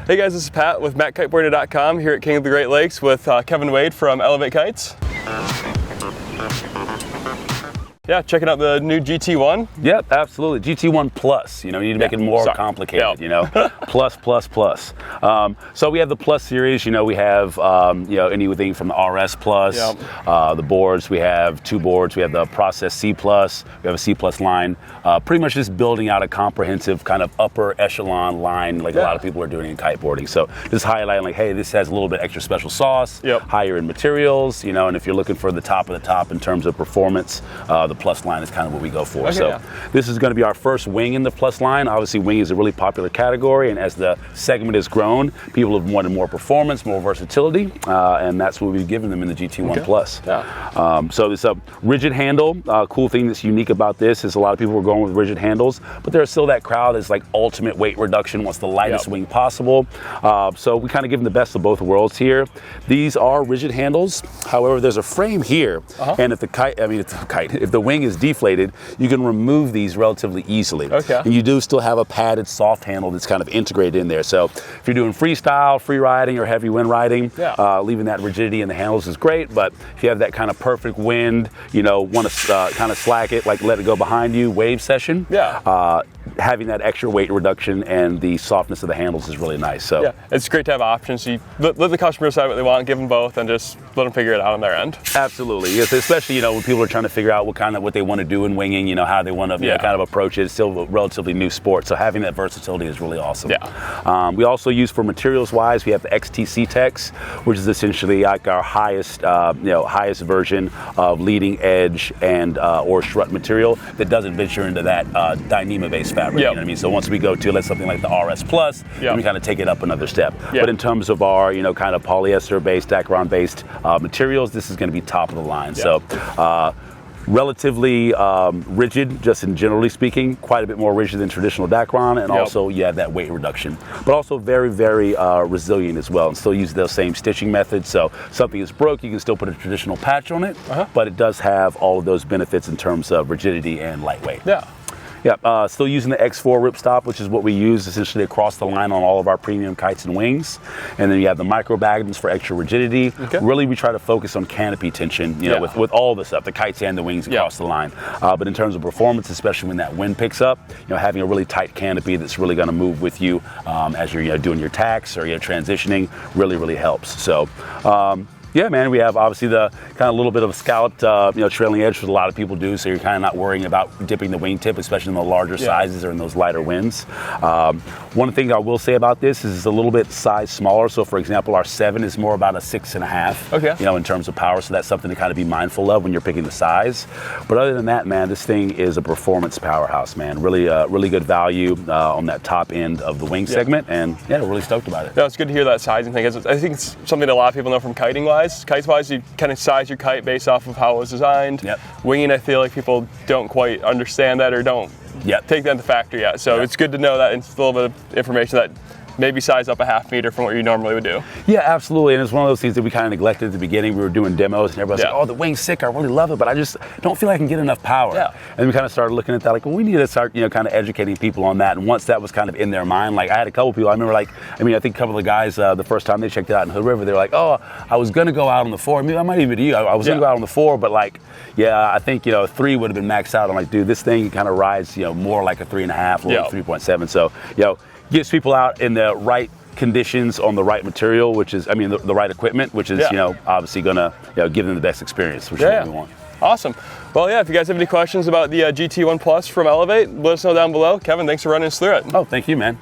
Hey guys, this is Pat with MACkiteboarding.com here at King of the Great Lakes with Kevin Wade from Eleveight Kites. Yeah, checking out the new GT1. Yep, absolutely. GT1 Plus. You know, you need to make it more complicated. You know, plus. So we have the Plus series. You know, we have you know, anything from the RS Plus, the boards. We have 2 boards. We have the Process C Plus. We have a C Plus line. Pretty much just building out a comprehensive kind of upper echelon line, like a lot of people are doing in kiteboarding. So just highlighting, like, hey, this has a little bit extra special sauce, higher in materials. You know, and if you're looking for the top of the top in terms of performance, the Plus line is kind of what we go for. Okay, so this is going to be our first wing in the Plus line. Obviously, wing is a really popular category, and as the segment has grown, people have wanted more performance, more versatility, and that's what we've given them in the GT1 Plus. So it's a rigid handle. Cool thing that's unique about this is a lot of people are going with rigid handles, but there's still that crowd is like ultimate weight reduction, wants the lightest wing possible. So we kind of give them the best of both worlds here. These are rigid handles. However, there's a frame here, and if the wing is deflated, you can remove these relatively easily. And you do still have a padded soft handle that's kind of integrated in there. So if you're doing freestyle, free riding, or heavy wind riding, leaving that rigidity in the handles is great. But if you have that kind of perfect wind, you know, want to kind of slack it, like let it go behind you, wave session, having that extra weight reduction and the softness of the handles is really nice. So it's great to have options. You let the customer decide what they want, give them both, and just let them figure it out on their end. Absolutely, yes, especially, you know, when people are trying to figure out what they want to do in winging, you know, how they want to kind of approach it. It's still a relatively new sport, so having that versatility is really awesome. We also use, for materials wise, we have the XTC Tex, which is essentially like our highest highest version of leading edge and or strut material that doesn't venture into that Dyneema based fabric. You know what I mean? So once we go to, let's something like the RS Plus, then we kind of take it up another step. But in terms of our, you know, kind of polyester based, Dacron based materials, this is going to be top of the line. So relatively rigid, just in generally speaking, quite a bit more rigid than traditional Dacron, and also you have that weight reduction, but also very, very resilient as well, and still use those same stitching methods. So something is broke, you can still put a traditional patch on it, but it does have all of those benefits in terms of rigidity and lightweight. Still using the X4 Ripstop, which is what we use essentially across the line on all of our premium kites and wings. And then you have the micro baggings for extra rigidity. Really, we try to focus on canopy tension, you know, with all the stuff, the kites and the wings across the line. But in terms of performance, especially when that wind picks up, you know, having a really tight canopy that's really going to move with you as you're, you know, doing your tacks or you're transitioning really, really helps. So. Yeah, man, we have obviously the kind of little bit of a scalloped, you know, trailing edge, which a lot of people do, so you're kind of not worrying about dipping the wingtip, especially in the larger sizes or in those lighter winds. One thing I will say about this is it's a little bit size smaller. So, for example, our 7 is more about a 6.5, you know, in terms of power. So that's something to kind of be mindful of when you're picking the size. But other than that, man, this thing is a performance powerhouse, man. Really, really good value on that top end of the wing segment, and we're really stoked about it. No, it's good to hear that sizing thing. I think it's something that a lot of people know from kiting wise. Kites wise, you kind of size your kite based off of how it was designed. Winging, I feel like people don't quite understand that or don't take that into factor yet. So it's good to know that, it's a little bit of information that maybe size up a ½ meter from what you normally would do. Yeah, absolutely. And it's one of those things that we kind of neglected at the beginning. We were doing demos and everybody's like, oh, the wing's sick, I really love it, but I just don't feel like I can get enough power. And we kind of started looking at that, like, well, we need to start, you know, kind of educating people on that. And once that was kind of in their mind, like I had a couple people, I remember, like, I think a couple of the guys, the first time they checked it out in Hood River, they were like, oh, I was going to go out on the 4. Maybe I might even be you. I was going to go out on the 4, but like, I think, you know, 3 would have been maxed out. I'm like, dude, this thing kind of rides, you know, more like a 3.5 or 3.7. So, you know, gets people out in the right conditions on the right material, which is, the right equipment, which is, you know, obviously gonna, you know, give them the best experience, which is what we want. Awesome. Well, if you guys have any questions about the GT1 Plus from Eleveight, let us know down below. Kevin, thanks for running us through it. Oh, thank you, man.